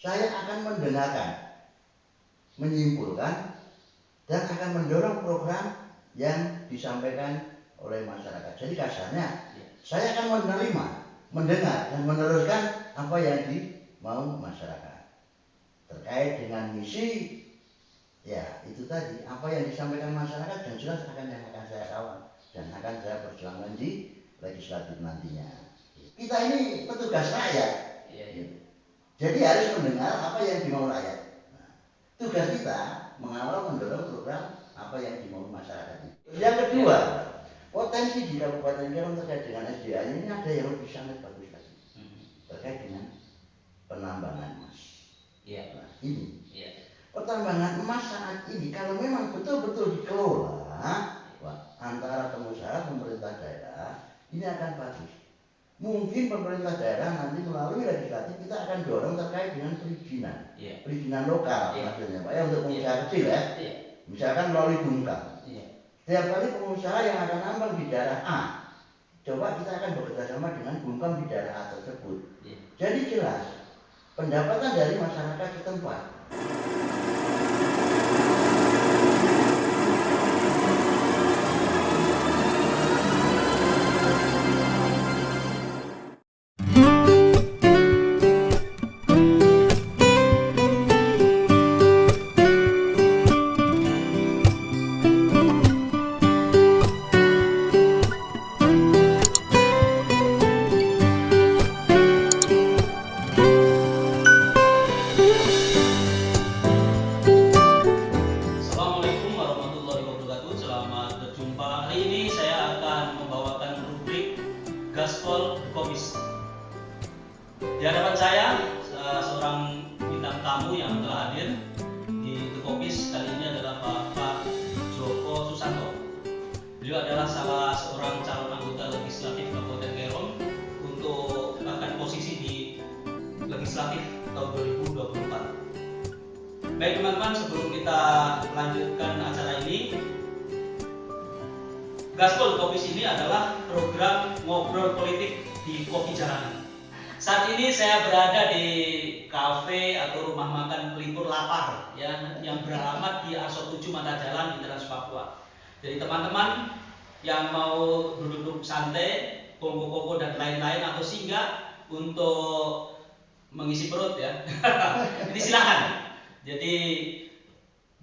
saya akan mendengarkan, menyimpulkan, dan akan mendorong program yang disampaikan oleh masyarakat. Jadi kasarnya, saya akan menerima, mendengar, dan meneruskan apa yang dimau masyarakat. Terkait dengan misi, ya itu tadi, apa yang disampaikan masyarakat dan jelas yang akan saya kawal dan akan saya perjuangkan di legislatif nantinya. Kita ini petugas rakyat, jadi harus mendengar apa yang dimau rakyat. Tugas kita mengawal, mendorong program apa yang dimau masyarakat. Yang kedua, potensi di Kabupaten Kerom terkait dengan SDA ini ada yang lebih sangat bagus lagi, terkait dengan penambangan emas. Nah, ini pertambangan emas saat ini kalau memang betul-betul dikelola antara pengusaha pemerintah daerah, ini akan bagus. Mungkin pemerintah daerah nanti melalui legislatif kita akan dorong terkait dengan perizinan lokal, maksudnya Pak ya, untuk pengusaha kecil ya. Misalkan melalui Bumka. Setiap kali pengusaha yang akan nambang di daerah A, coba kita akan bekerjasama dengan Bumka di daerah A tersebut. Jadi jelas pendapatan dari masyarakat setempat. Gaspol Kopis. Di hadapan saya seorang bintang tamu yang telah hadir di The Kopis kali ini adalah Bapak Joko Susanto. Beliau adalah salah seorang calon anggota legislatif Kabupaten Kerom untuk akan posisi di legislatif tahun 2024. Baik teman-teman, sebelum kita lanjutkan acara ini, Gaspol Kopis ini adalah program ngobrol politik di kopi jalanan. Saat ini saya berada di kafe atau rumah makan pelipur lapar ya, yang beralamat di Arso 7 Mata Jalan di Trans Papua. Jadi teman-teman yang mau duduk-duduk santai, kongko-kongko dan lain-lain atau singgah untuk mengisi perut ya, ini silakan. Jadi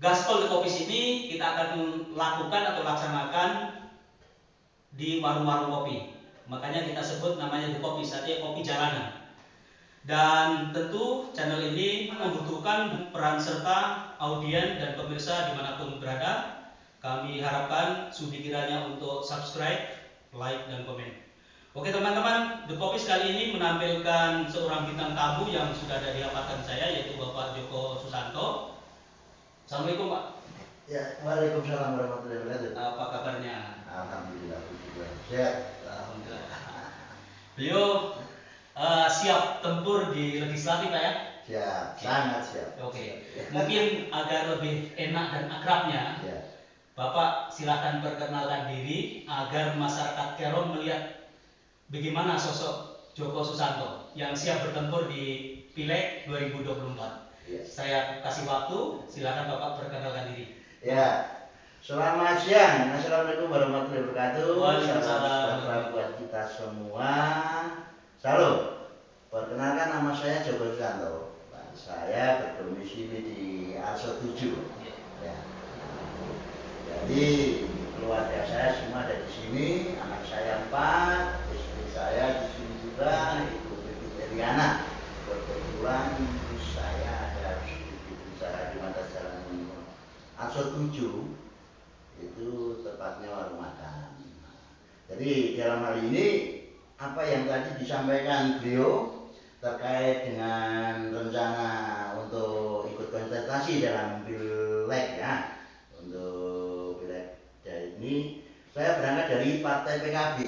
Gaspol Kopis ini kita akan lakukan atau laksanakan di warung-warung kopi. Makanya kita sebut namanya The Kopis, artinya kopi jalanan. Dan tentu channel ini membutuhkan peran serta audien dan pemirsa dimanapun berada. Kami harapkan sudi kiranya untuk subscribe, like, dan komen. Oke teman-teman, The Kopis kali ini menampilkan seorang bintang tamu yang sudah ada di hadapan saya, yaitu Bapak Joko Susanto. Assalamualaikum Pak. Ya, waalaikumsalam warahmatullahi wabarakatuh. Apa kabarnya? Alhamdulillah, sehat. Alhamdulillah. Beliau siap tempur di legislatif Pak ya? Siap, sangat siap. Oke. Mungkin agar lebih enak dan akrabnya, Bapak silakan perkenalkan diri agar masyarakat Kerom melihat bagaimana sosok Joko Susanto yang siap bertempur di Pileg 2024. Saya kasih waktu, silakan Bapak perkenalkan diri. Ya, selamat siang. Assalamualaikum warahmatullahi wabarakatuh. Waalaikumsalam. Salam sejahtera buat kita semua. Salam. Perkenalkan nama saya Joko Susanto. Saya berdomisili di Arso 7. Ya. Jadi keluarga saya semua ada di sini. Anak saya 4, istri saya di sini juga, Ibu Eliana. Kebetulan ibu saya ada sedikit usaha di Mata Jalan Arso 7 itu tepatnya warung makan. Jadi dalam hal ini apa yang tadi disampaikan beliau terkait dengan rencana untuk ikut kontestasi dalam Pileg ya, untuk Pileg ini saya berangkat dari Partai PKB.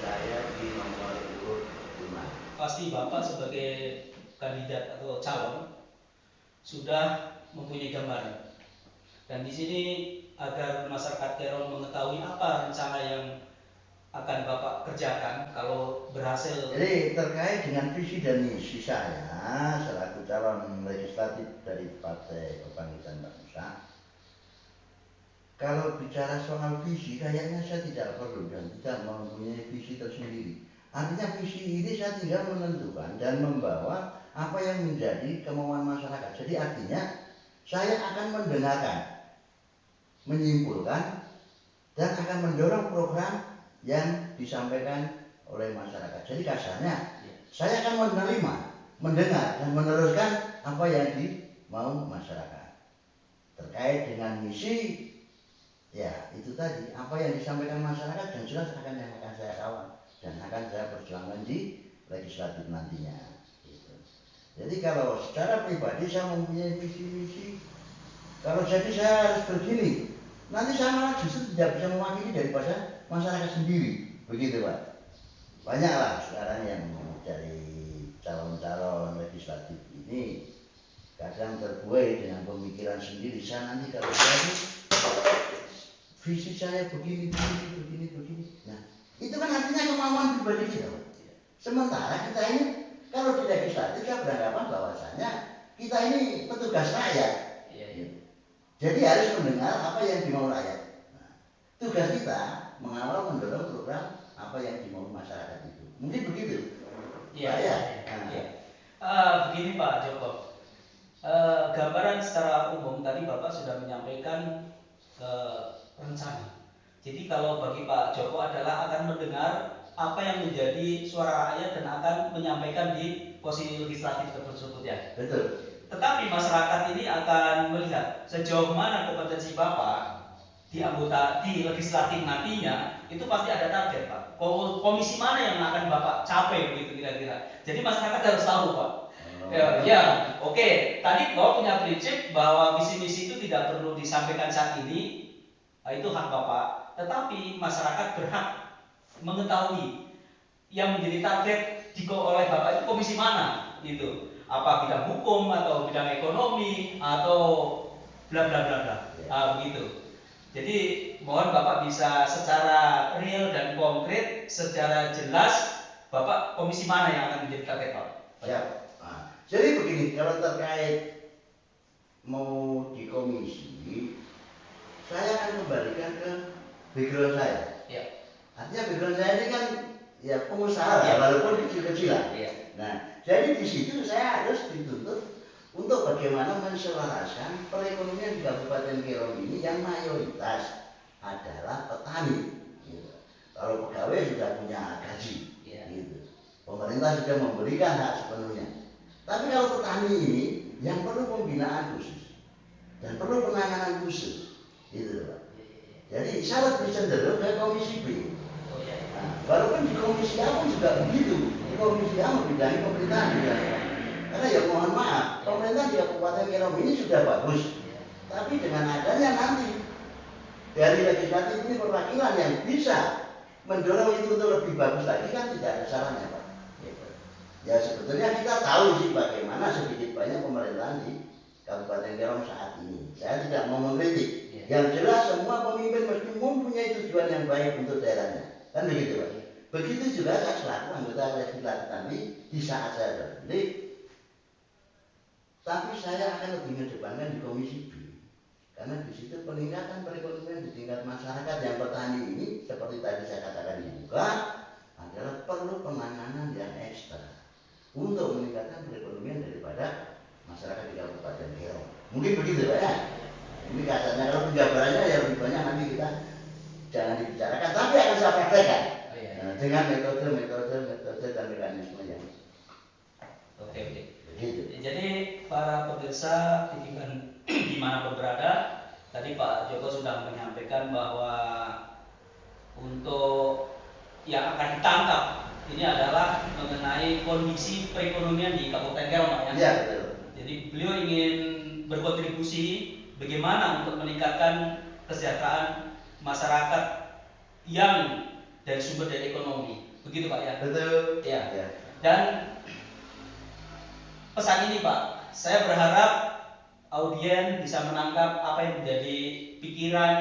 Saya di nomor 5. Pasti Bapak sebagai kandidat atau calon sudah mempunyai gambaran. Dan di sini agar masyarakat Kerom mengetahui apa rencana yang akan Bapak kerjakan kalau berhasil? Jadi terkait dengan visi dan misi saya selaku calon legislatif dari Partai Kebangkitan Bangsa, kalau bicara soal visi kayaknya saya tidak perlu dan tidak mempunyai visi tersendiri. Artinya visi ini saya tinggal menentukan dan membawa apa yang menjadi kemauan masyarakat. Jadi artinya saya akan mendengarkan, menyimpulkan, dan akan mendorong program yang disampaikan oleh masyarakat. Jadi kasarnya saya akan menerima, mendengar, dan meneruskan apa yang dimau masyarakat. Terkait dengan misi, ya itu tadi apa yang disampaikan masyarakat dan jelas yang akan saya kawal dan akan saya perjuangkan di legislatif nantinya. Gitu. Jadi kalau secara pribadi saya mempunyai visi misi, kalau jadi saya harus begini, nanti saya malah justru tidak bisa mewakili daripada masyarakat sendiri, begitu Pak. Banyaklah sekarang yang dari calon-calon legislatif ini kadang terbuai dengan pemikiran sendiri. Saya nanti kalau jadi visi saya begini. Nah, itu kan artinya kemauan pribadi kita. Sementara kita ini kalau di legislatif saya beranggapan bahwasanya kita ini petugas rakyat. Jadi harus mendengar apa yang dimau rakyat. Nah, tugas kita mengawal mendorong program apa yang dimau masyarakat itu. Mungkin begitu. Iya. Begini Pak Joko. Gambaran secara umum tadi Bapak sudah menyampaikan rencana. Jadi kalau bagi Pak Joko adalah akan mendengar apa yang menjadi suara rakyat dan akan menyampaikan di posisi legislatif tersebut ya. Betul. Tetapi masyarakat ini akan melihat sejauh mana kompetensi Bapak di legislatif nantinya itu pasti ada target Pak. Komisi mana yang akan Bapak capai begitu kira-kira. Jadi masyarakat harus tahu Pak. Oke. Tadi Bapak punya prinsip bahwa visi-misi itu tidak perlu disampaikan saat ini. Itu hak Bapak. Tetapi masyarakat berhak mengetahui yang menjadi target oleh Bapak itu komisi mana gitu. Apa bidang hukum atau bidang ekonomi atau bla bla bla bla. Begitu. Jadi mohon Bapak bisa secara real dan konkret, secara jelas Bapak komisi mana yang akan menjadi target Pak? Ya. Nah, jadi begini, kalau terkait mau di komisi, saya akan kembalikan ke background saya. Ya. Artinya background saya ini kan ya pengusaha ya, walaupun kecil-kecilan. Ya. Nah, jadi di situ saya harus dituntut untuk bagaimana menselaraskan perekonomian di Kabupaten Kerom ini yang mayoritas adalah petani. Gitu. Kalau pegawai sudah punya gaji, gitu. Pemerintah sudah memberikan hak sepenuhnya. Tapi kalau petani ini yang perlu pembinaan khusus dan perlu penanganan khusus, gitu Pak. Jadi saya lebih cenderung ke komisi B. Nah, walaupun di komisi A pun juga begitu. Di komisi A membidangi pemerintahan juga. Karena ya mohon maaf, pemerintah di Kabupaten Kerom ini sudah bagus. Tapi dengan adanya nanti dari legislatif ini perwakilan yang bisa mendorong itu untuk lebih bagus lagi kan tidak ada salahnya Pak. Ya sebetulnya kita tahu sih bagaimana sedikit banyak pemerintahan di Kabupaten Kerom saat ini. Saya tidak mau mengkritik. Yang jelas semua pemimpin mesti mempunyai tujuan yang baik untuk daerahnya. Kan begitu Pak. Begitu juga saya selaku anggota legislatif nanti di saat saya terpilih. Tapi saya akan lebih mengedepankan di komisi B. Karena di situ peningkatan perekonomian di tingkat masyarakat yang petani ini seperti tadi saya katakan dibuka adalah perlu penanganan yang ekstra untuk meningkatkan perekonomian daripada masyarakat di Kabupaten Kerom. Mungkin begitu Pak ya. Ini kasarnya, kalau penjabarannya ya lebih banyak nanti kita jangan dibicarakan, tapi akan saya praktekkan dengan metode dan mekanisme yang Oke. begitu. Jadi para pemirsa dimanapun berada, tadi Pak Joko sudah menyampaikan bahwa untuk yang akan ditangkap ini adalah mengenai kondisi perekonomian di Kabupaten Kerom Pak ya. Iya betul. Jadi beliau ingin berkontribusi bagaimana untuk meningkatkan kesejahteraan masyarakat yang dari sumber daya ekonomi, begitu Pak ya? Betul. Ya. Dan pesan ini Pak, saya berharap audien bisa menangkap apa yang menjadi pikiran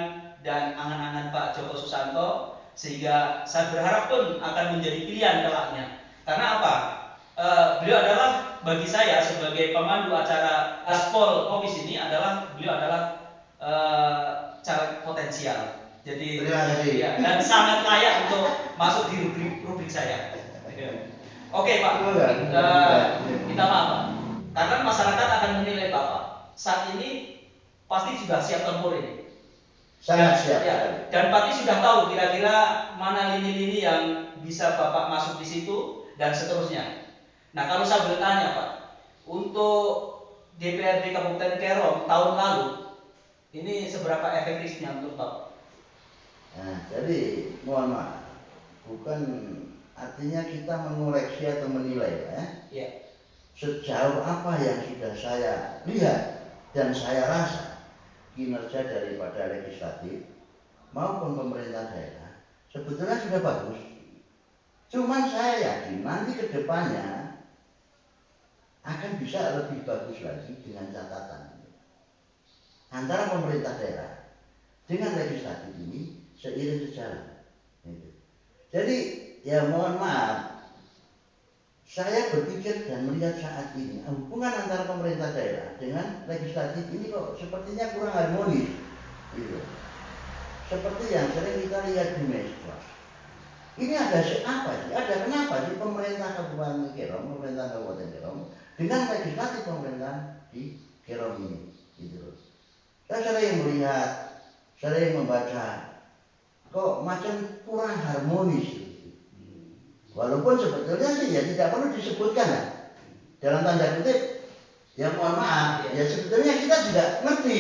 dan angan-angan Pak Joko Susanto sehingga saya berharap pun akan menjadi pilihan kelaknya. Karena apa? Beliau adalah bagi saya sebagai pemandu acara Gaspol Kopis ini adalah beliau adalah caleg potensial. Jadi ya, dan sangat layak untuk masuk di rubrik saya. Oke Pak, kita Pak. Karena masyarakat akan menilai Bapak saat ini pasti sudah siap tempur ini. Sangat siap. Ya, dan pasti sudah tahu kira-kira mana lini-lini yang bisa Bapak masuk di situ dan seterusnya. Nah kalau saya bertanya Pak, untuk DPRD Kabupaten Kerom tahun lalu ini seberapa efektifnya untuk Bapak? Nah, jadi mohon maaf, bukan artinya kita mengoreksi atau menilai ya. Ya. Sejauh apa yang sudah saya lihat dan saya rasa kinerja daripada legislatif maupun pemerintah daerah sebetulnya sudah bagus. Cuman saya yakin nanti ke depannya akan bisa lebih bagus lagi dengan catatan antara pemerintah daerah dengan legislatif ini seiring sejalan. Jadi ya mohon maaf, saya berpikir dan melihat saat ini hubungan antara pemerintah daerah dengan legislatif ini kok sepertinya kurang harmonis, gitu. Seperti yang sering kita lihat di medsos. Ini ada apa sih? Ada kenapa sih pemerintah Kabupaten Kerom, pemerintah Kabupaten Kerom dengan legislatif pemerintah di Kerom ini, gitu. Saya sering melihat, sering membaca, kok macam kurang harmonis. Walaupun sebetulnya sih ya tidak perlu disebutkan lah. Dalam tanda kutip, ya mohon maaf, ya sebetulnya kita juga ngerti,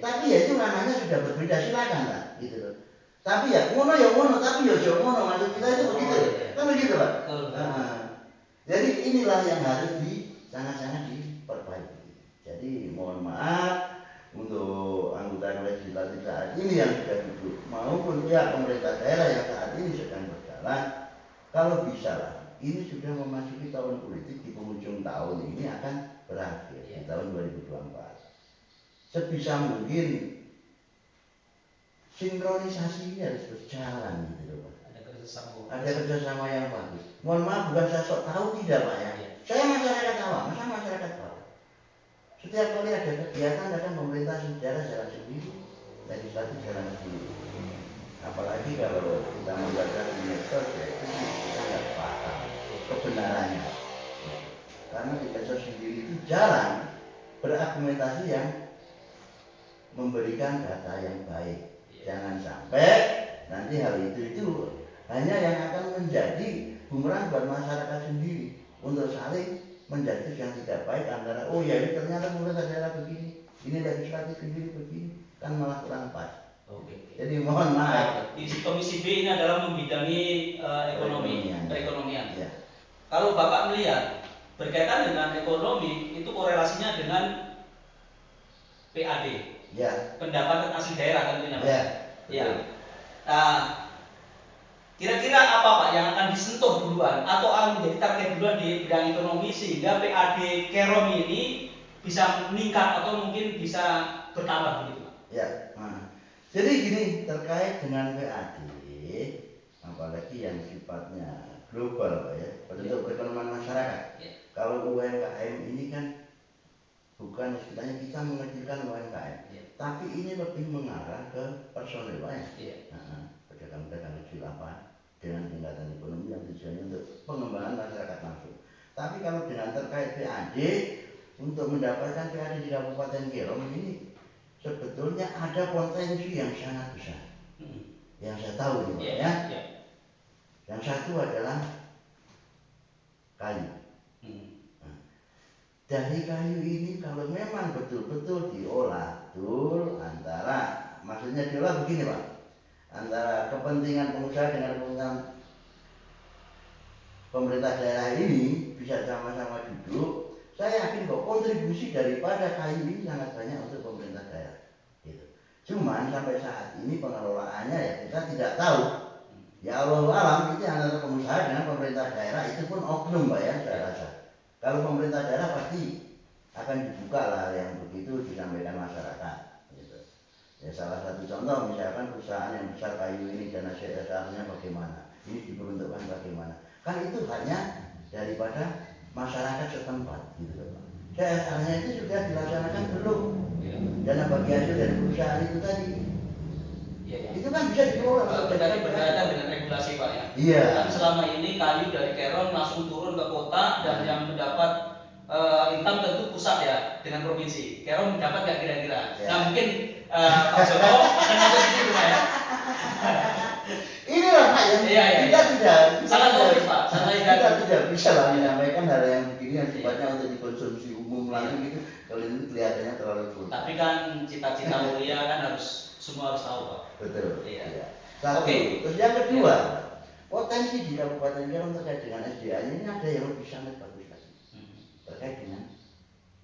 tapi ya itu ranahnya sudah berbeda, silakan lah, gitu loh. Tapi ya ngono, tapi ya jauh ngono, maksud kita itu begitu, kan begitu Pak. Jadi inilah yang harus sangat-sangat diperbaiki. Jadi mohon maaf untuk anggota legislatif saat ini yang sudah duduk maupun pihak pemerintah daerah yang saat ini sedang berjalan. Kalau bisa lah, ini sudah memasuki tahun politik, di penghujung tahun ini akan berakhir di tahun 2024. Sebisa mungkin sinkronisasi ini harus berjalan gitu loh Pak. Ada kerjasama yang bagus. Mohon maaf bukan saya sok tahu tidak Pak ya. Saya masyarakat awam, masa masyarakat bawah. Setiap kali ada kegiatan kadang pemerintah sejarah jalan sendiri, legislatif jalan sendiri. Apalagi kalau kita membaca di medsos ya itu sangat fatal kebenarannya. Karena di medsos sendiri itu jarang berargumentasi yang memberikan data yang baik. Jangan sampai nanti hal itu hanya yang akan menjadi bumerang buat masyarakat sendiri untuk saling menjudge yang tidak baik antara oh ya ini ternyata pemerintah daerah begini, ini legislatif sendiri begini, kan malah kurang pas. Oke. Jadi mohon maaf. Di Komisi B ini adalah membidangi perekonomian. Ya. Kalau Bapak melihat berkaitan dengan ekonomi itu korelasinya dengan PAD. Ya. Pendapatan asli daerah tentunya. Ya. Ya. Nah, kira-kira apa Pak yang akan disentuh duluan atau akan menjadi target duluan di bidang ekonomi sehingga PAD Kerom ini bisa meningkat atau mungkin bisa bertambah begitu Pak? Ya. Jadi gini, terkait dengan PAD, apalagi yang sifatnya global Pak ya, bentuk perekonomian masyarakat. Kalau UMKM ini kan bukan istilahnya kita mengecilkan UMKM, tapi ini lebih mengarah ke personil Pak ya. Pedagang-pedagang kecil apa dengan tingkatan ekonomi yang tujuannya untuk pengembangan masyarakat langsung. Tapi kalau dengan terkait PAD, untuk mendapatkan PAD di Kabupaten Kerom ini sebetulnya ada potensi yang sangat besar. Yang saya tahu nih Pak ya. Yang satu adalah kayu. Dari kayu ini kalau memang betul-betul diolah betul antara, maksudnya diolah begini Pak, antara kepentingan pengusaha dengan kepentingan pemerintah daerah ini bisa sama-sama duduk, saya yakin kok kontribusi daripada kayu ini sangat banyak untuk pemerintah daerah. Gitu. Cuman sampai saat ini pengelolaannya ya kita tidak tahu. Ya Allah alam itu antara pengusaha dengan pemerintah daerah itu pun oknum Pak ya saya rasa. Kalau pemerintah daerah pasti akan dibuka lah yang begitu disampaikan masyarakat. Gitu. Ya salah satu contoh misalkan misalkan perusahaan yang besar kayu ini dana dasarnya bagaimana, ini diperuntukkan bagaimana, kan itu haknya daripada masyarakat setempat gitu loh Pak. CSR-nya itu sudah dilaksanakan belum? Dana bagi hasil dari perusahaan itu tadi. Itu kan bisa dikelola. Berarti berkaitan dengan regulasi Pak ya. Iya. Kan selama ini kayu dari Keron langsung turun ke kota dan yang mendapat income tentu pusat ya dengan provinsi. Keron mendapat nggak kira-kira? Ya. Nah mungkin Pak Joko akan masuk di situ Pak ya. Inilah Pak yang kita tidak sangat logis Pak. Kita tidak bisa lah menyampaikan hal yang begini yang sifatnya untuk dikonsumsi umum lagi gitu. Kalau ini kelihatannya terlalu sulit. Tapi kan cita-cita mulia kan harus semua harus tahu Pak. Betul. Iya. Satu. Terus yang kedua, potensi di Kabupaten Keron terkait dengan SDA ini ada yang lebih sangat bagus lagi. Terkait dengan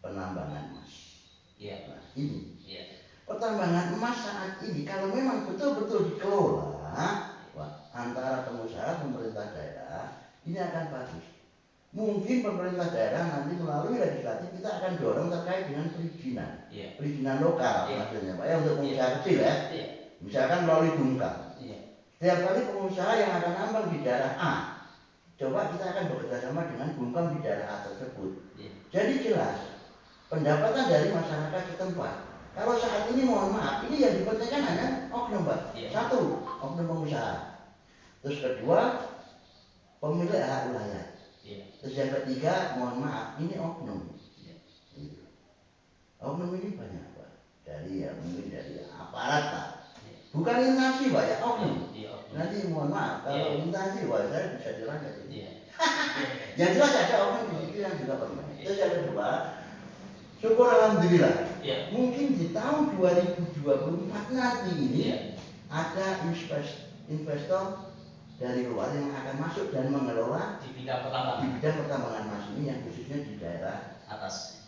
penambangan emas. Iya. Nah, ini. Iya. Pertambangan emas saat ini kalau memang betul-betul dikelola antara pengusaha pemerintah daerah, ini akan bagus. Mungkin pemerintah daerah nanti melalui legislatif kita akan dorong terkait dengan perizinan, perizinan lokal maksudnya Pak ya, untuk pengusaha kecil ya. Misalkan melalui Bumkam. Setiap kali pengusaha yang akan nambang di daerah A, coba kita akan bekerja sama dengan Bumkam di daerah A tersebut. Jadi jelas pendapatan dari masyarakat setempat. Kalau saat ini mohon maaf, ini yang dipentingkan hanya oknum Pak. Satu, oknum pengusaha. Terus kedua, pemilik hak wilayah. Terus yang ketiga, mohon maaf, ini oknum. Oknum ini banyak Pak. Dari ya mungkin dari aparat Pak. Bukan instansi Pak ya, oknum. Nanti mohon maaf, kalau instansi Pak saya bisa dilanggar. Yang jelas ada oknum di situ yang juga bermain. Terus yang kedua, syukur alhamdulillah. Mungkin di tahun 2024 nanti ini ada investor dari luar yang akan masuk dan mengelola di bidang pertambangan emas ini yang khususnya di daerah atas.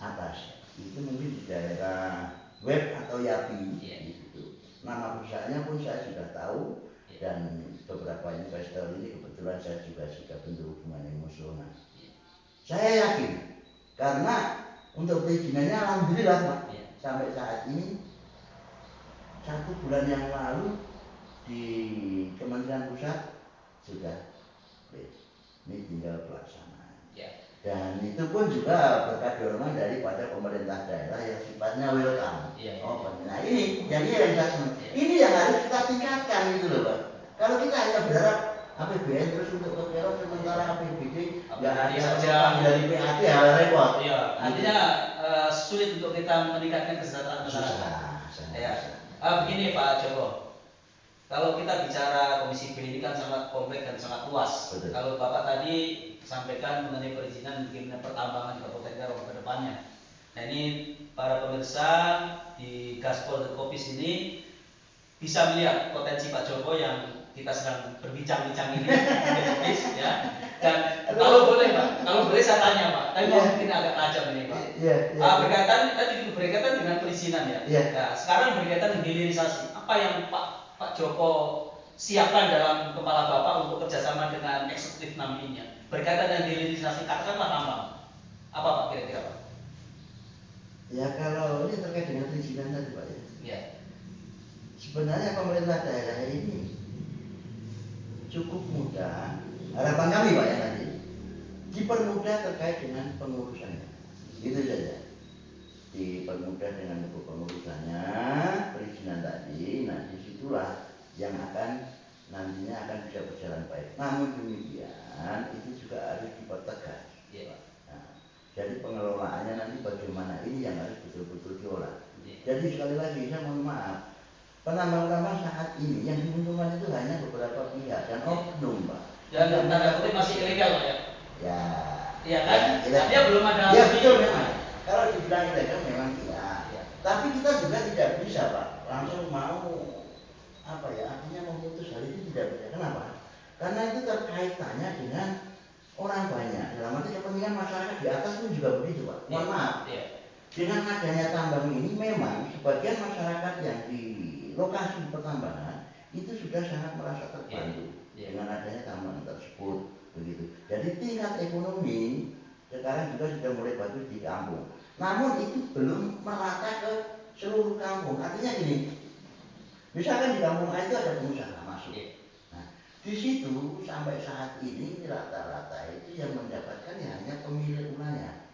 Itu mungkin di daerah Web atau Yapi gitu. Nama perusahaannya pun saya sudah tahu dan beberapa investor ini kebetulan saya juga sudah bentuk hubungan emosional. Saya yakin karena untuk perizinannya alhamdulillah Pak. Sampai saat ini 1 bulan yang lalu di Kementerian Pusat sudah ini tinggal pelaksanaan. Dan itu pun juga berkat dorongan daripada pemerintah daerah yang sifatnya welcome. Nah ini yang realisasi. Ini yang harus kita tingkatkan gitu loh Pak. Kalau kita hanya berharap APBN terus untuk ke Keron sementara APBD nggak ada dari PAD hal repot. Artinya sulit untuk kita meningkatkan kesejahteraan masyarakat. Begini Pak Joko, kalau kita bicara Komisi B ini kan sangat kompleks dan sangat luas. Betul. Kalau Bapak tadi sampaikan mengenai perizinan bikin pertambangan di Kabupaten Keron ke depannya. Nah ini para pemirsa di Gaspol dan Kopis ini bisa melihat potensi Pak Joko yang kita sedang berbincang-bincang ini ya. Dan kalau boleh Pak, kalau boleh saya tanya Pak, tapi mungkin agak tajam ini Pak. Berkaitan dengan perizinan ya. Nah, sekarang berkaitan dengan hilirisasi. Apa yang Pak Joko siapkan dalam kepala Bapak untuk kerjasama dengan eksekutif nantinya berkaitan dengan hilirisasi katakanlah tambang? Apa Pak kira-kira Pak? Ya kalau ini terkait dengan perizinan tadi Pak ya. Sebenarnya pemerintah daerah ini cukup mudah. Harapan kami Pak ya nanti dipermudah terkait dengan pengurusannya. Gitu saja. Dipermudah dengan pengurusannya, perizinan tadi. Nah disitulah yang akan nantinya akan bisa berjalan baik. Namun demikian itu juga harus dipertegas. Nah, jadi pengelolaannya nanti bagaimana ini yang harus betul-betul diolah. Jadi sekali lagi saya mohon maaf, penambang-penambang saat ini yang diuntungkan itu hanya beberapa pihak dan oknum Pak. Dan tanda kutip masih ilegal Pak ya? Ya kan? Dia belum ada. Ya betul memang. Kalau dibilang ilegal memang iya. Tapi kita juga tidak bisa Pak langsung mau artinya memutus hal itu tidak bisa. Kenapa? Karena itu terkaitannya dengan orang banyak. Dalam arti kepentingan masyarakat di atas pun juga begitu Pak. Mohon maaf. Dengan adanya tambang ini memang sebagian masyarakat yang di lokasi pertambangan itu sudah sangat merasa terbantu dengan adanya tambang tersebut begitu. Jadi tingkat ekonomi sekarang juga sudah mulai bagus di kampung. Namun itu belum merata ke seluruh kampung. Artinya gini, Misalkan di kampung A itu ada pengusaha masuk. Nah, di situ sampai saat ini rata-rata itu yang mendapatkan ya hanya pemilik rumahnya.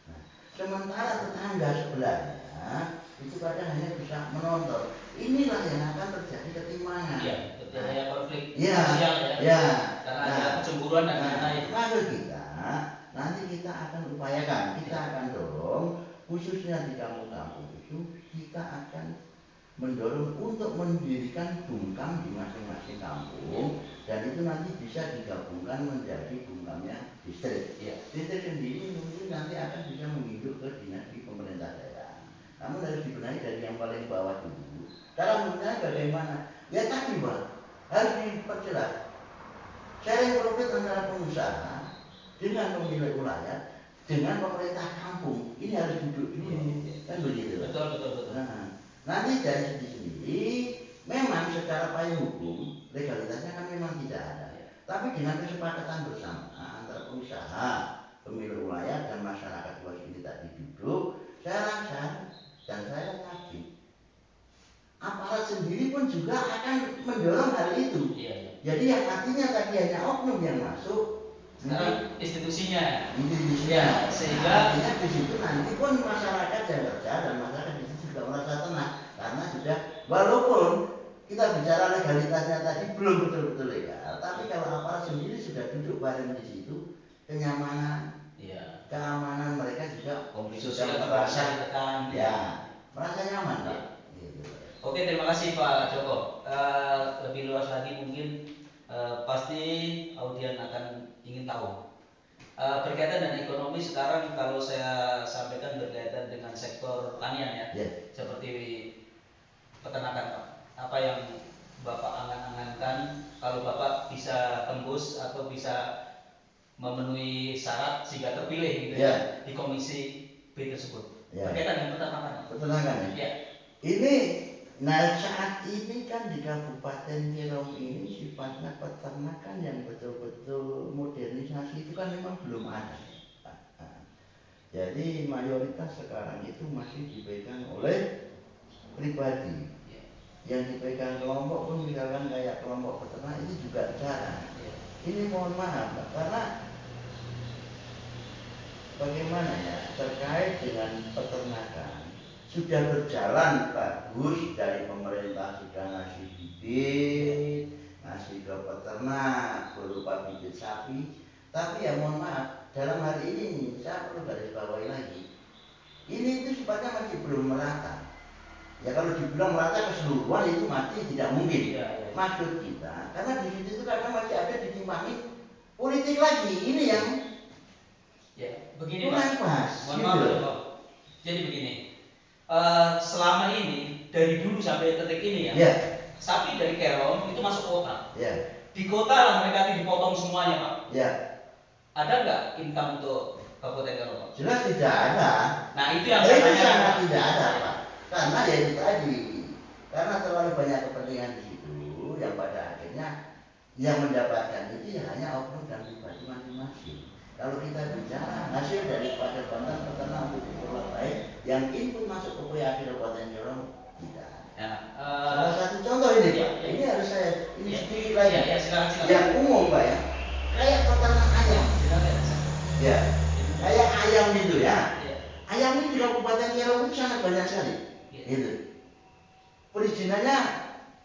Nah, sementara tetangga sebelahnya itu kadang hanya bisa menonton. Inilah yang akan terjadi ketimpangan. Iya, terjadi konflik ya, sosial ya. Ya. Karena ada kecemburuan dan lain-lain. Maksud kita, nanti kita akan upayakan, kita akan dorong, khususnya di kampung-kampung itu, kita akan mendorong untuk mendirikan bungkam di masing-masing kampung, dan itu nanti bisa digabungkan menjadi bungkamnya distrik. Distrik sendiri mungkin nanti akan bisa menghidup ke dinas di pemerintah daerah. Namun harus dibenahi dari yang paling bawah dulu. Cara membenahi bagaimana? Ya tadi Pak, harus diperjelas. Sharing profit antara pengusaha dengan pemilik wilayah dengan pemerintah kampung ini harus duduk dulu, kan begitu? Betul. Nah, nanti dari sendiri memang secara payung hukum legalitasnya kan memang tidak ada, tapi dengan kesepakatan bersama antara pengusaha, pemilik wilayah dan masyarakat luas ini tadi duduk, saya rasa dan saya yakin aparat sendiri pun juga akan mendorong hal itu. Jadi yang artinya tadi hanya oknum yang masuk, sekarang institusinya. Sehingga artinya di situ nanti pun masyarakat yang kerja dan masyarakat di situ juga merasa tenang karena sudah, walaupun kita bicara legalitasnya tadi belum betul-betul legal, tapi kalau aparat sendiri sudah duduk bareng di situ, kenyamanan, keamanan mereka juga sosial merasa merasa nyaman. Oke, terima kasih Pak Joko. Lebih luas lagi mungkin pasti audien akan ingin tahu. Berkaitan dengan ekonomi sekarang kalau saya sampaikan berkaitan dengan sektor pertanian ya, seperti peternakan Pak. Apa yang Bapak angan-angankan kalau Bapak bisa tembus atau bisa memenuhi syarat sehingga terpilih gitu ya di komisi B tersebut. Berkaitan dengan peternakan. Ini saat ini kan di Kabupaten Kerom ini sifatnya peternakan yang betul-betul modernisasi itu kan memang belum ada. Jadi mayoritas sekarang itu masih dipegang oleh pribadi. Yang dipegang kelompok pun misalkan kayak kelompok peternak itu juga jarang. Ini mohon maaf karena bagaimana ya terkait dengan peternakan sudah berjalan bagus, dari pemerintah sudah ngasih bibit, ngasih ke peternak berupa bibit sapi, tapi ya mohon maaf dalam hari ini saya perlu garis bawahi lagi, ini itu sifatnya masih belum merata. Ya kalau dibilang merata keseluruhan itu masih tidak mungkin. Maksud kita karena di situ itu kadang masih ada ditimpangi politik lagi, ini yang begini kurang pas. Jadi begini. Selama ini dari dulu sampai detik ini sapi dari Kerom itu masuk kota. Di kota lah mereka dipotong semuanya Pak. Ada nggak income untuk Kabupaten Kerom? Jelas tidak ada. Nah itu yang saya tanya. Sangat tidak ada Pak. Karena ya itu tadi, karena terlalu banyak kepentingan di situ yang pada akhirnya yang mendapatkan itu ya hanya oknum dan pribadi masing-masing. Kalau kita bicara hasil daripada bantuan peternak untuk dikelola baik, yang input masuk ke PAD Kabupaten Kerom tidak. Salah satu contoh ini Pak, ini harus saya ini sedikit lagi. Silakan. Yang umum Pak ya, kayak peternak ayam. Kayak ayam itu ya. Ayam ini di Kabupaten Kerom itu sangat banyak sekali. Itu. Perizinannya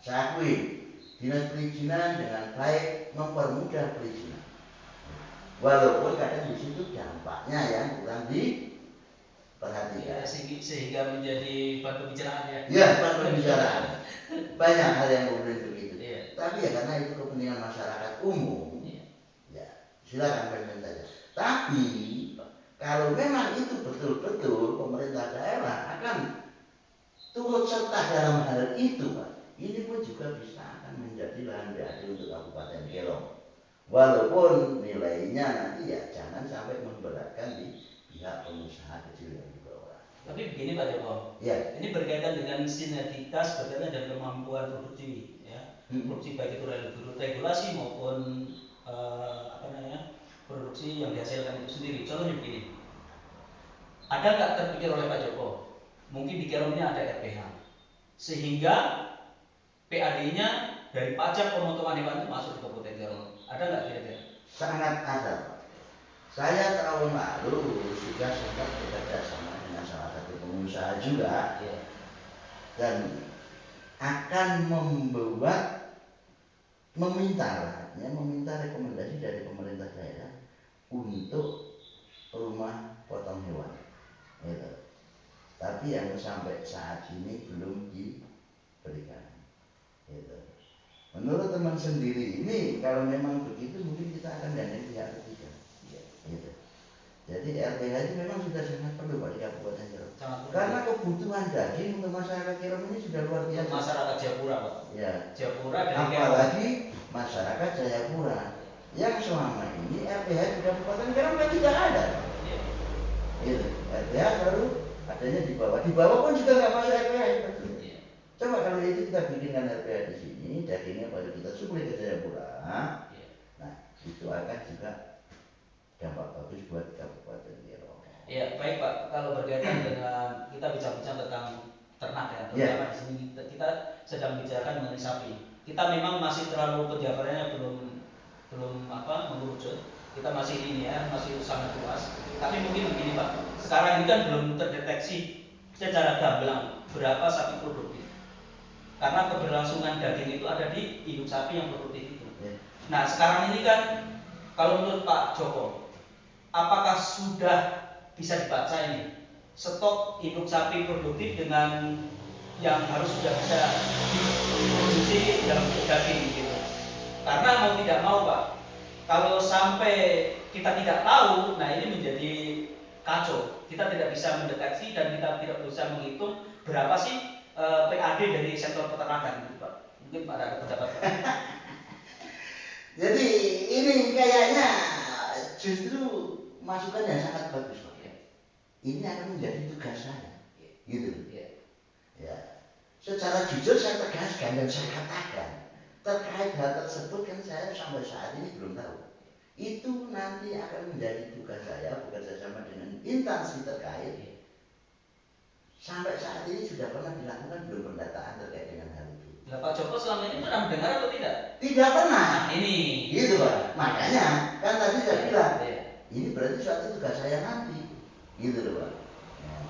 saya akui, dinas perizinan dengan baik mempermudah perizinan. Walaupun kadang di situ dampaknya yang kurang diperhatikan. Sehingga menjadi bahan pembicaraan bahan pembicaraan. Banyak hal yang kemudian begitu. Tapi ya karena itu kepentingan masyarakat umum, silakan bermain saja. Tapi kalau memang itu betul-betul pemerintah daerah akan turut serta dalam hal itu, Pak, ini pun juga bisa akan menjadi lahan BAD untuk Kabupaten Kerom. Walaupun nilainya nanti ya jangan sampai memberatkan di pihak pengusaha kecil yang di bawah. Tapi begini Pak Joko, ini berkaitan dengan sinergitas berkaitan dengan kemampuan produksi, produksi baik itu regulasi maupun produksi yang dihasilkan itu sendiri. Contohnya begini, ada nggak terpikir oleh Pak Joko? Mungkin di Kerom ini ada RPH, sehingga PAD-nya dari pajak pemotongan hewan itu masuk di Kabupaten Garut. Ada nggak kira-kira? Sangat ada. Saya tahun lalu sudah sempat bekerja sama dengan salah satu pengusaha juga, dan akan meminta rekomendasi dari pemerintah daerah untuk rumah potong hewan. Gitu. Tapi yang sampai saat ini belum diberikan. Gitu. Menurut teman sendiri ini, kalau memang begitu mungkin kita akan gandeng pihak ketiga. Gitu. Jadi RPH ini memang sudah sangat perlu Pak di Kabupaten Garut. Karena kebutuhan daging untuk masyarakat Garut ini sudah luar biasa. Masyarakat Jayapura Pak. Ya. Jayapura dan apalagi masyarakat Jayapura yang selama ini RPH di Kabupaten Garut kan tidak ada. Ya. Gitu. RPH baru adanya di bawah. Di bawah pun juga nggak masuk RPH. Ya. Coba kalau itu kita bikinkan RPH di sini, dagingnya baru kita suplai ke Jayapura. Ya. Nah, itu akan juga dampak bagus buat Kabupaten Garut. Ya, baik Pak. Kalau berkaitan dengan kita bicara tentang ternak ya, terutama di sini kita sedang bicarakan mengenai sapi. Kita memang masih terlalu penjabarannya belum mengerucut. Kita masih ini ya, masih sangat luas. Tapi mungkin begini Pak, sekarang ini kan belum terdeteksi secara gamblang berapa sapi produktif. Karena keberlangsungan daging itu ada di induk sapi yang produktif itu. Nah sekarang ini kan kalau menurut Pak Joko, apakah sudah bisa dibaca ini stok induk sapi produktif dengan yang harus sudah bisa diproduksi dalam daging gitu? Karena mau tidak mau Pak, kalau sampai kita tidak tahu, nah ini menjadi kacau. Kita tidak bisa mendeteksi dan kita tidak bisa menghitung berapa sih PAD dari sektor peternakan gitu Pak. Mungkin Pak ada pendapat Pak. Jadi ini kayaknya justru masukan yang sangat bagus Pak. Ini akan menjadi tugas saya, gitu. Ya. Secara jujur saya tegaskan dan saya katakan terkait hal tersebut kan saya sampai saat ini belum tahu. Itu nanti akan menjadi tugas saya bekerja sama dengan instansi terkait. Sampai saat ini sudah pernah dilakukan belum pendataan terkait dengan hal itu. Nah, Pak Joko selama ini pernah mendengar atau tidak? Tidak pernah. Nah, ini. Gitu Pak. Makanya kan tadi saya bilang ini berarti suatu tugas saya nanti. Gitu loh Pak. Nah,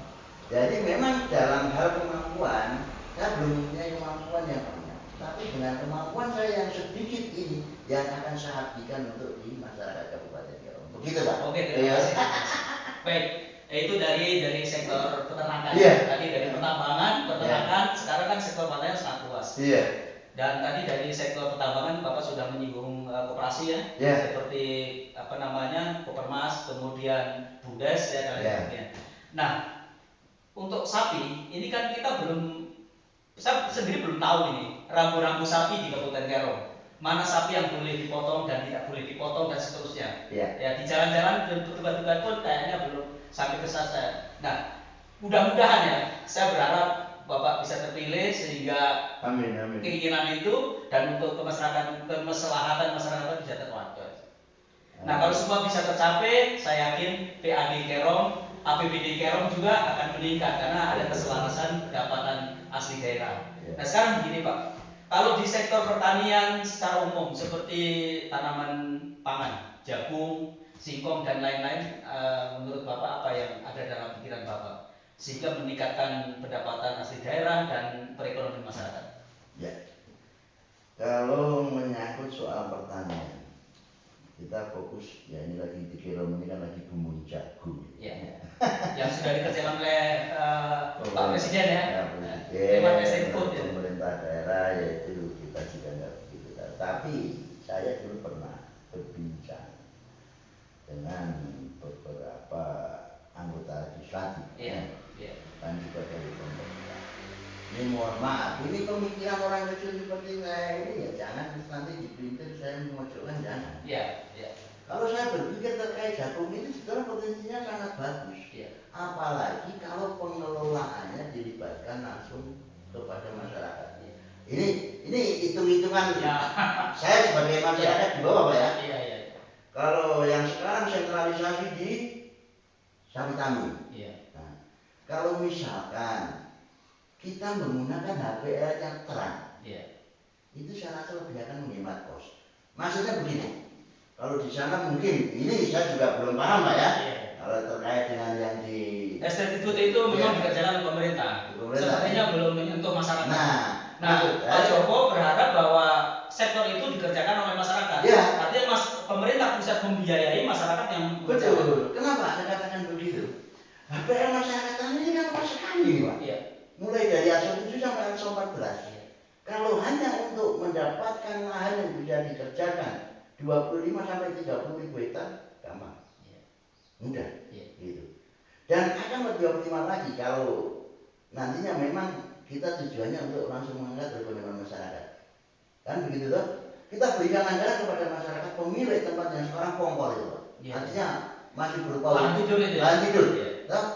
jadi memang dalam hal kemampuan saya belum punya kemampuan yang banyak. Tapi dengan kemampuan saya yang sedikit ini yang akan saya abdikan untuk di masyarakat Kabupaten Garut. Begitu Pak. Oke, terima kasih. Baik. Itu dari sektor peternakan. Tadi dari pertambangan, peternakan, sekarang kan sektor pertanian sangat luas. Dan tadi dari sektor pertambangan Bapak sudah menyinggung koperasi ya, seperti Kopermas, kemudian Budes ya dan lain-lain. Nah, untuk sapi ini kan saya sendiri belum tahu ini rambu-rambu sapi di Kabupaten Garut. Mana sapi yang boleh dipotong dan tidak boleh dipotong dan seterusnya. Ya di jalan-jalan dan petugas-petugas pun kayaknya belum sampai ke saya. Nah, mudah-mudahan ya, saya berharap Bapak bisa terpilih sehingga amin. Keinginan itu dan untuk kemaslahatan masyarakat bisa terwujud. Nah, kalau semua bisa tercapai, saya yakin PAD Kerom, APBD Kerom juga akan meningkat karena ada keselarasan pendapatan asli daerah. Nah, sekarang begini Pak, kalau di sektor pertanian secara umum seperti tanaman pangan, jagung, singkong dan lain-lain, menurut Bapak apa yang ada dalam pikiran Bapak sehingga meningkatkan pendapatan asli daerah dan perekonomian masyarakat? Ya, kalau menyangkut soal pertanian, kita fokus ya ini lagi di Kerom ini kan lagi bumbung jagung. Ya. Yang sudah dikerjakan oleh Pak Presiden ya. Presiden, pemerintah daerah yaitu kita juga nggak begitu. Tapi saya dulu pernah berbincang dengan beberapa anggota legislatif, dan juga dari pemerintah. Ini mohon maaf, ini pemikiran orang kecil seperti saya ini ya jangan nanti dipelintir saya memojokkan, jangan. Kalau saya berpikir terkait jagung ini sebenarnya potensinya sangat bagus. Apalagi kalau pengelolaannya dilibatkan langsung kepada masyarakat. Ini hitung-hitungan saya sebagai masyarakat di bawah Pak ya. Kalau yang sekarang sentralisasi di Sapi-Tami. Nah, kalau misalkan kita menggunakan HPL yang terang, itu saya rasa lebih akan menghemat kos. Maksudnya begini, kalau di sana mungkin ini saya juga belum paham Pak ya. Kalau terkait dengan yang di estate itu memang dikerjakan oleh pemerintah. Sepertinya belum menyentuh masyarakat. Nah, Pak Joko berharap bahwa sektor itu dikerjakan oleh masyarakat. Ya. Artinya pemerintah pusat membiayai masyarakat yang betul. Kenapa saya katakan begitu? PR masyarakat ini kan luas sekali Pak. Iya. Mulai dari ASO 7 sampai ASO 14. Kalau hanya untuk mendapatkan lahan yang bisa dikerjakan 25 sampai 30 ribu hektar, gampang, mudah, gitu. Dan akan lebih optimal lagi kalau nantinya memang kita tujuannya untuk langsung mengangkat perekonomian masyarakat, kan begitu toh? Kita berikan anggaran kepada masyarakat pemilik tempat yang sekarang pongkol itu, artinya masih berupa lahan tidur, toh?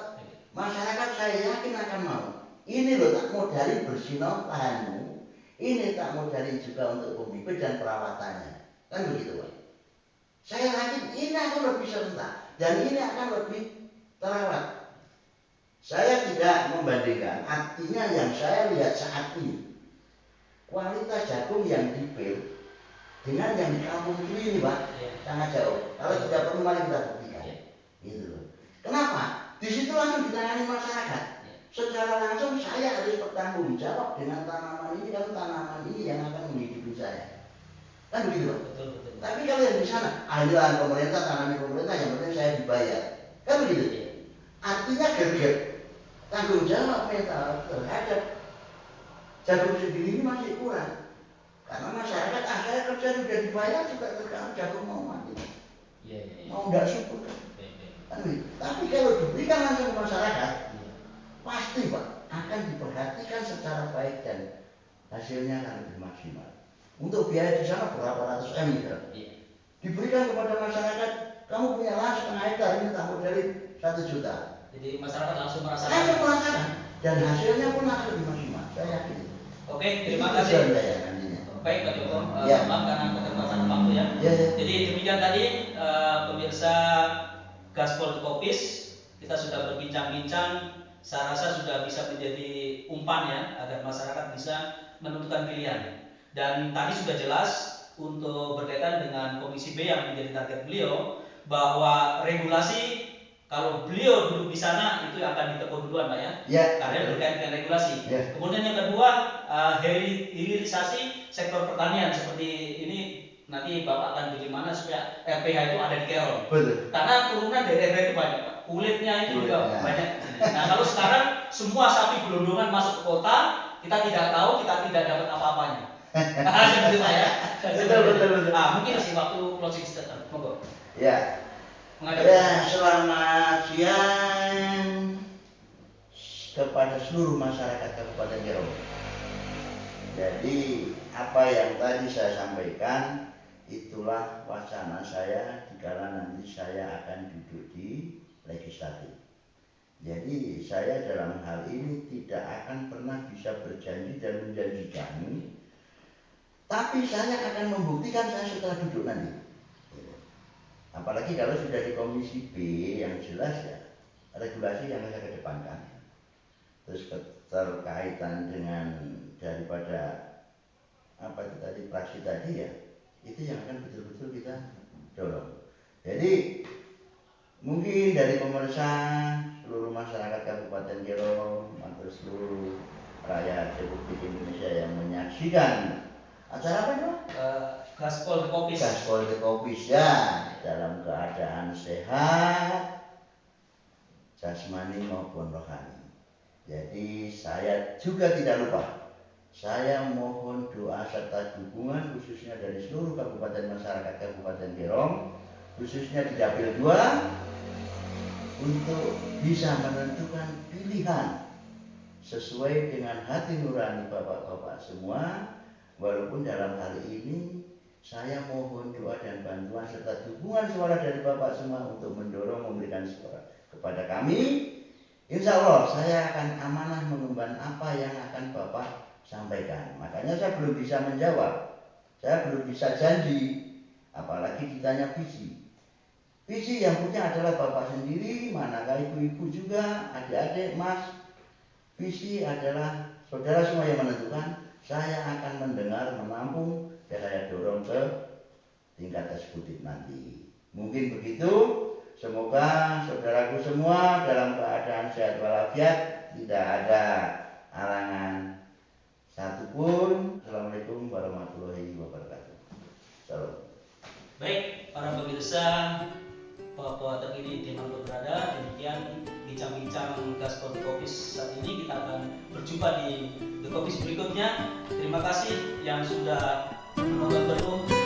Masyarakat saya yakin akan mau. Ini loh tak modalin bersinar lahanmu. Ini tak modalin juga untuk pembibit dan perawatannya, kan begitu Pak. Saya yakin ini akan lebih serentak dan ini akan lebih terawat. Saya tidak membandingkan, artinya yang saya lihat saat ini kualitas jagung yang dipil dengan yang di kampung ini Pak sangat jauh. Kalau tidak perlu mari kita buktikan, gitu loh. Kenapa? Di situ langsung ditangani masyarakat. Secara langsung saya harus bertanggung jawab dengan tanaman ini, karena tanaman ini yang akan menghidupi saya, kan begitu Pak? Betul. Tapi kalau yang di sana lahan pemerintah, tanami pemerintah, yang penting saya dibayar, kan begitu? Artinya gerget tanggung jawab mental terhadap jagung sendiri ini masih kurang, karena masyarakat saya kerja sudah dibayar juga tergantung jagung mau mati, mau nggak syukur, kan begitu? Tapi kalau diberikan langsung ke masyarakat, pasti Pak akan diperhatikan secara baik dan hasilnya akan lebih maksimal. Untuk biaya di sana berapa ratus M gitu. Diberikan kepada masyarakat, kamu punya lahan setengah hektar ini tak modalin 1 juta. Jadi masyarakat langsung merasakan. Dan hasilnya pun akan lebih maksimal. Saya yakin. Oke, terima kasih. Baik Pak Joko, maaf karena keterbatasan waktu ya. Jadi demikian tadi pemirsa Gaspol Kopis, kita sudah berbincang-bincang. Saya rasa sudah bisa menjadi umpan ya agar masyarakat bisa menentukan pilihan. Dan tadi sudah jelas untuk berkaitan dengan Komisi B yang menjadi target beliau bahwa regulasi kalau beliau duduk di sana itu akan ditegur duluan Pak ya. Karena berkaitan dengan regulasi. Kemudian yang kedua hilirisasi sektor pertanian seperti ini. Nanti Bapak akan bagaimana supaya RPH itu ada di Keron. Karena turunan dari RPH itu banyak Pak. Kulitnya itu juga banyak. Nah kalau sekarang semua sapi gelondongan masuk ke kota, kita tidak tahu, kita tidak dapat apa-apanya. Seperti Pak ya. Betul. Mungkin masih waktu closing statement. Monggo. Ya, selamat siang kepada seluruh masyarakat Kabupaten Keron. Jadi apa yang tadi saya sampaikan itulah wacana saya dikala nanti saya akan duduk di legislatif. Jadi saya dalam hal ini tidak akan pernah bisa berjanji dan menjanjikan, tapi saya akan membuktikan saya setelah duduk nanti. Apalagi kalau sudah di Komisi B yang jelas ya regulasi yang saya kedepankan. Terus keterkaitan dengan daripada apa itu tadi praksi tadi ya, itu yang akan betul-betul kita dorong. Jadi mungkin dari pemirsa seluruh masyarakat Kabupaten Keron atau seluruh rakyat Republik Indonesia yang menyaksikan acara apa itu? Gaspol Kopis. Gaspol Kopis ya, dalam keadaan sehat jasmani maupun rohani. Jadi saya juga tidak lupa, saya mohon doa serta dukungan khususnya dari seluruh kabupaten masyarakat Kabupaten Keron, khususnya di Dapil 2, untuk bisa menentukan pilihan sesuai dengan hati nurani bapak-bapak semua. Walaupun dalam hal ini saya mohon doa dan bantuan serta dukungan suara dari bapak semua untuk mendorong memberikan suara kepada kami. Insya Allah saya akan amanah mengemban apa yang akan bapak sampaikan. Makanya saya belum bisa menjawab, saya belum bisa janji, apalagi ditanya visi. Visi yang punya adalah bapak sendiri, manakah ibu-ibu juga, adik-adik, mas. Visi adalah saudara semua yang menentukan. saya akan mendengar, menampung, dan saya dorong ke tingkat eksekutif nanti. Mungkin begitu. Semoga saudaraku semua dalam keadaan sehat walafiat, tidak ada halangan satupun. Assalamualaikum warahmatullahi wabarakatuh. Salam. Baik, para pemirsa, bahwa terkini dimanapun berada, demikian bincang-bincang Gaspol The Coffees saat ini. Kita akan berjumpa di The Coffees berikutnya. Terima kasih yang sudah menonton.